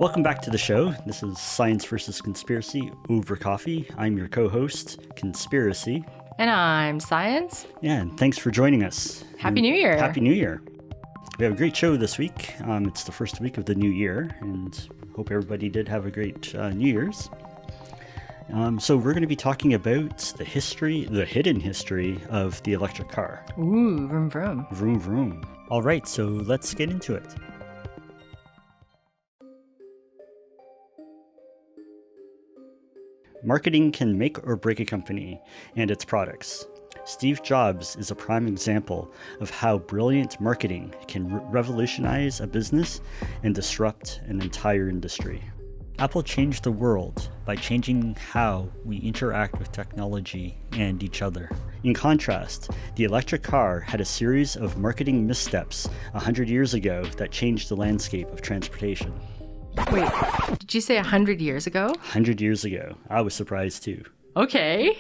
Welcome back to the show. This is Science versus Conspiracy over coffee. I'm your co-host, Conspiracy. And I'm Science. Yeah, and thanks for joining us. Happy New Year. Happy New Year. We have a great show this week. It's the first week of the new year, and hope everybody did have a great New Year's. So we're going to be talking about the hidden history of the electric car. Ooh, vroom vroom. Vroom vroom. All right, so let's get into it. Marketing can make or break a company and its products. Steve Jobs is a prime example of how brilliant marketing can revolutionize a business and disrupt an entire industry. Apple changed the world by changing how we interact with technology and each other. In contrast, the electric car had a series of marketing missteps 100 years ago that changed the landscape of transportation. Wait, did you say 100 years ago? 100 years ago. I was surprised too. Okay.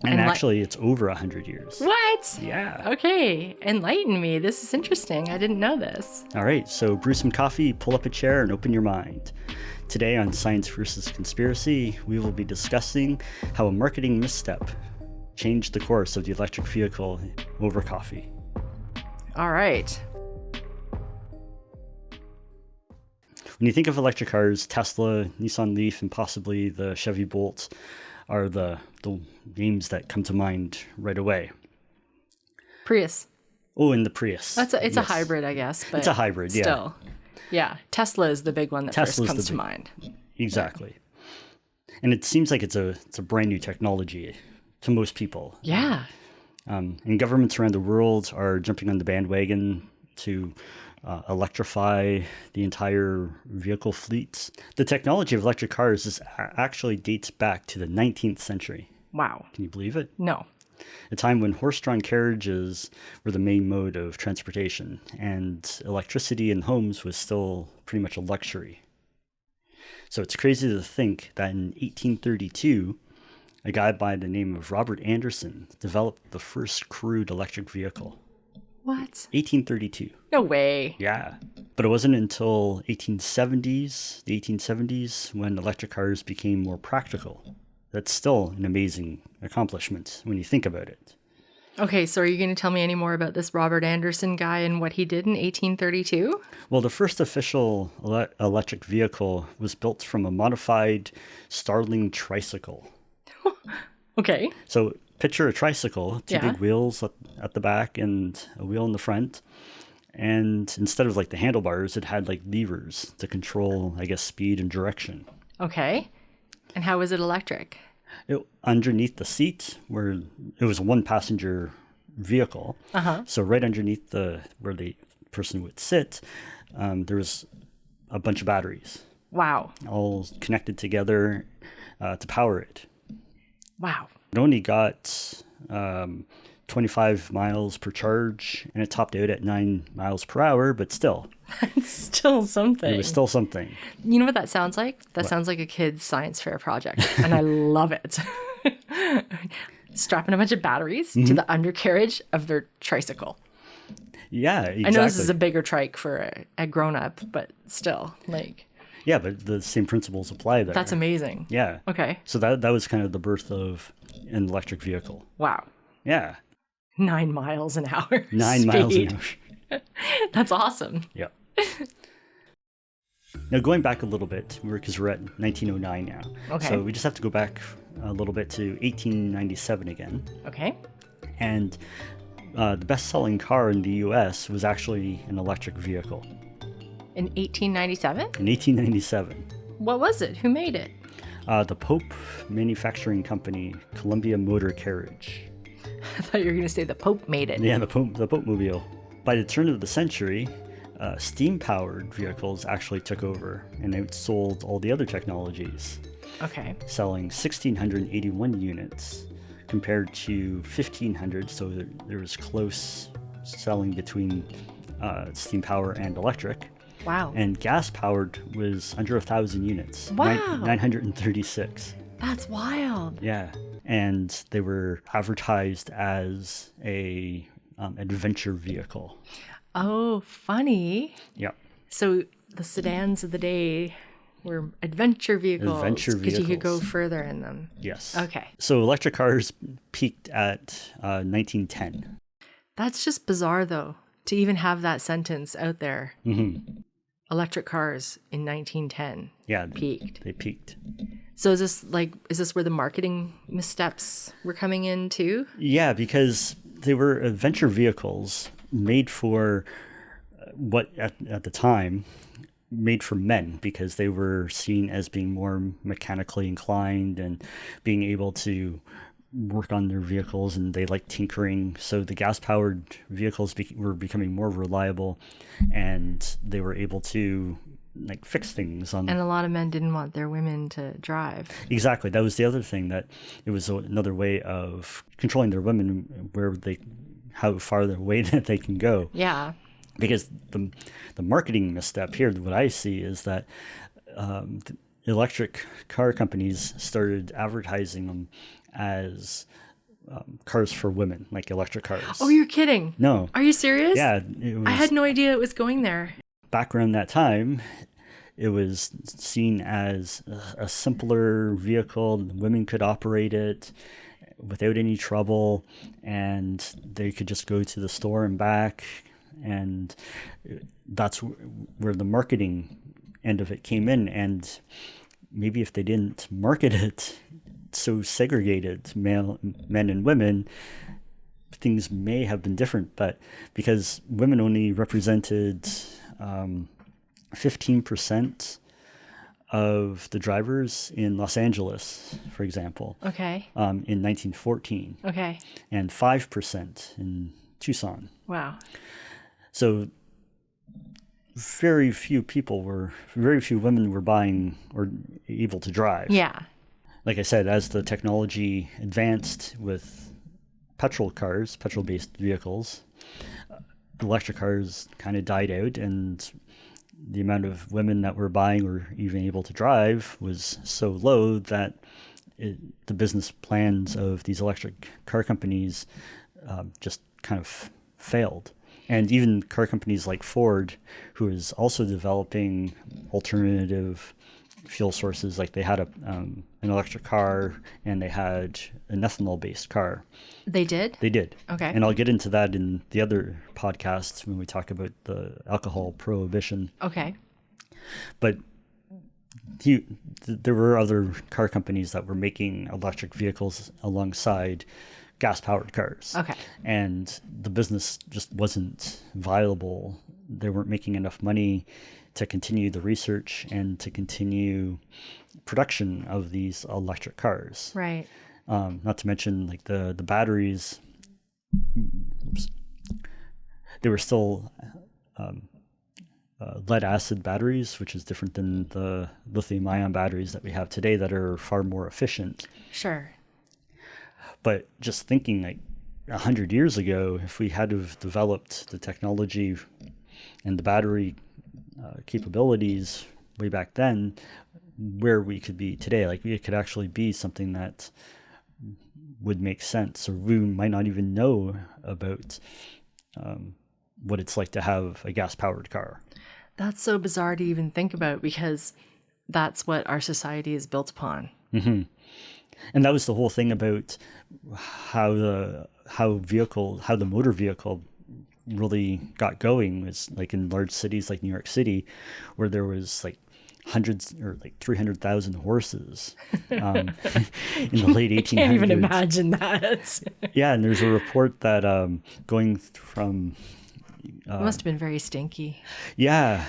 And actually, it's over 100 years. What? Yeah. Okay, enlighten me. This is interesting. I didn't know this. All right, so brew some coffee, pull up a chair, and open your mind. Today on Science versus Conspiracy, we will be discussing how a marketing misstep changed the course of the electric vehicle over coffee. All right. When you think of electric cars, Tesla, Nissan Leaf, and possibly the Chevy Bolt are the names that come to mind right away. Prius. Oh, and the Prius. It's yes. a hybrid, I guess. But it's a hybrid, yeah. Still. Yeah, Tesla is the big one that first comes to mind. Exactly. Yeah. And it seems like it's a brand new technology to most people. Yeah. And governments around the world are jumping on the bandwagon to electrify the entire vehicle fleets. The technology of electric cars actually dates back to the 19th century. Wow. Can you believe it? No. A time when horse-drawn carriages were the main mode of transportation, and electricity in homes was still pretty much a luxury. So it's crazy to think that in 1832, a guy by the name of Robert Anderson developed the first crude electric vehicle. What? 1832. No way. Yeah. But it wasn't until the 1870s, when electric cars became more practical. That's still an amazing accomplishment when you think about it. Okay, so are you going to tell me any more about this Robert Anderson guy and what he did in 1832? Well, the first official electric vehicle was built from a modified Starling tricycle. Okay. So picture a tricycle, two big wheels at the back and a wheel in the front. And instead of like the handlebars, it had like levers to control, I guess, speed and direction. Okay. And how was it electric? Underneath the seat, where it was a one-passenger vehicle, so right underneath where the person would sit, there was a bunch of batteries. Wow. All connected together to power it. Wow. It only got 25 miles per charge, and it topped out at 9 miles per hour, but still. It's still something. It was still something. You know what that sounds like? That sounds like a kid's science fair project, and I love it. Strapping a bunch of batteries to the undercarriage of their tricycle. Yeah, exactly. I know this is a bigger trike for a grown-up, but still, like... Yeah, but the same principles apply there. That's amazing. Yeah. Okay. So that was kind of the birth of an electric vehicle. Wow. Yeah. 9 miles an hour. 9 miles an hour. That's awesome. Yeah. Now, going back a little bit, because we're at 1909 now. Okay. So we just have to go back a little bit to 1897 again. Okay. And the best-selling car in the U.S. was actually an electric vehicle. In 1897? In 1897. What was it? Who made it? The Pope Manufacturing Company, Columbia Motor Carriage. I thought you were going to say the Pope made it. Yeah, the Pope-mobile. By the turn of the century, steam-powered vehicles actually took over and outsold all the other technologies. Okay. Selling 1,681 units compared to 1,500, so there was close selling between steam power and electric. Wow. And gas-powered was under 1,000 units. Wow. 936. That's wild. Yeah. And they were advertised as a adventure vehicle. Oh, funny. Yeah. So the sedans of the day were adventure vehicles. Adventure Because you could go vehicles. further in them. Yes. Okay. So electric cars peaked at 1910. That's just bizarre, though, to even have that sentence out there. Mm-hmm. Electric cars in 1910 Yeah, peaked. they peaked. So is this where the marketing missteps were coming in too? Yeah, because they were adventure vehicles made for what at the time made for men, because they were seen as being more mechanically inclined and being able to work on their vehicles, and they like tinkering. So the gas powered vehicles were becoming more reliable, and they were able to like fix things on. And a lot of men didn't want their women to drive. Exactly. That was the other thing, that it was another way of controlling their women, how far away that they can go. Yeah. Because the marketing misstep here, what I see is that the electric car companies started advertising them as cars for women, like electric cars. Oh, you're kidding. No. Are you serious? Yeah. It was, I had no idea it was going there. back around that time, it was seen as a simpler vehicle. Women could operate it without any trouble, and they could just go to the store and back. And that's where the marketing end of it came in. And maybe if they didn't market it so segregated, men and women, things may have been different. But because women only represented 15% of the drivers in Los Angeles, for example, Okay. in 1914, Okay. and 5% in Tucson. Wow. So very few women were buying or able to drive. Yeah. Like I said, as the technology advanced with petrol-based vehicles, electric cars kind of died out, and the amount of women that were buying or even able to drive was so low that the business plans of these electric car companies just kind of failed. And even car companies like Ford, who is also developing alternative fuel sources, like they had an electric car and they had an ethanol-based car. They did? They did. Okay. And I'll get into that in the other podcasts when we talk about the alcohol prohibition. Okay. But there were other car companies that were making electric vehicles alongside gas-powered cars. Okay. And the business just wasn't viable. They weren't making enough money to continue the research and to continue production of these electric cars. Right. Not to mention, like the batteries, they were still lead acid batteries, which is different than the lithium ion batteries that we have today that are far more efficient. Sure. But just thinking like 100 years ago, if we had to have developed the technology and the battery capabilities way back then, where we could be today, like it could actually be something that would make sense, or we might not even know about what it's like to have a gas-powered car. That's so bizarre to even think about, because that's what our society is built upon. Mm-hmm. And that was the whole thing about how the motor vehicle really got going, was like in large cities like New York City, where there was like hundreds or like 300,000 horses in the late 1800s. Can't even imagine that. Yeah, and there's a report that going from It must have been very stinky. yeah.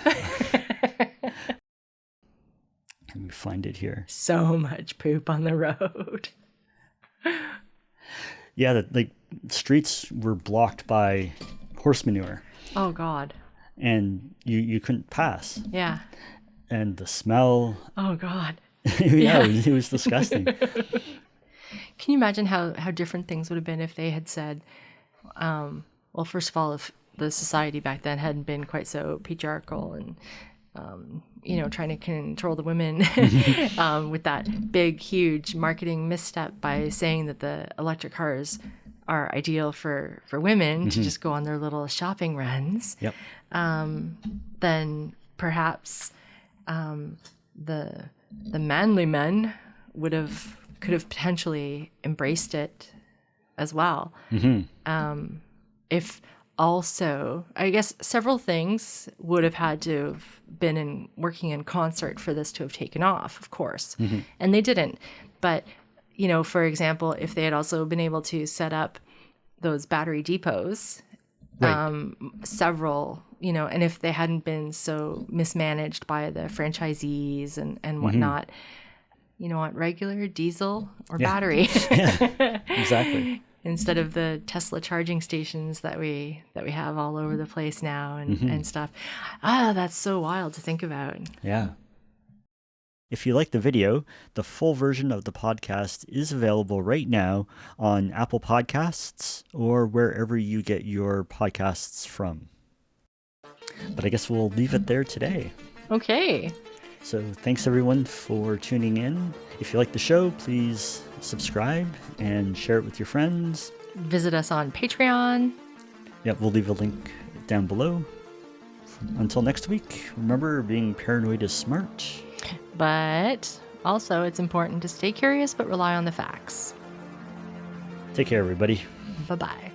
Let me find it here. So much poop on the road. Yeah, like streets were blocked by horse manure, Oh God. and you couldn't pass. Yeah. And the smell, Oh God. yeah, it was disgusting. Can you imagine how different things would have been if they had said, well, first of all, if the society back then hadn't been quite so patriarchal and, trying to control the women with that big, huge marketing misstep by saying that the electric cars are ideal for women to just go on their little shopping runs, Yep. then perhaps the manly men could have potentially embraced it as well. If also, I guess several things would have had to have been working in concert for this to have taken off, of course, and they didn't. But for example, if they had also been able to set up those battery depots, Right. several, and if they hadn't been so mismanaged by the franchisees and whatnot, regular diesel or battery Exactly. instead of the Tesla charging stations that we have all over the place now and stuff. That's so wild to think about. Yeah. If you like the video, the full version of the podcast is available right now on Apple Podcasts or wherever you get your podcasts from. But I guess we'll leave it there today. Okay. So thanks everyone for tuning in. If you like the show, please subscribe and share it with your friends. Visit us on Patreon. Yep, we'll leave a link down below. Until next week, remember, being paranoid is smart. But also, it's important to stay curious but rely on the facts. Take care, everybody. Bye-bye.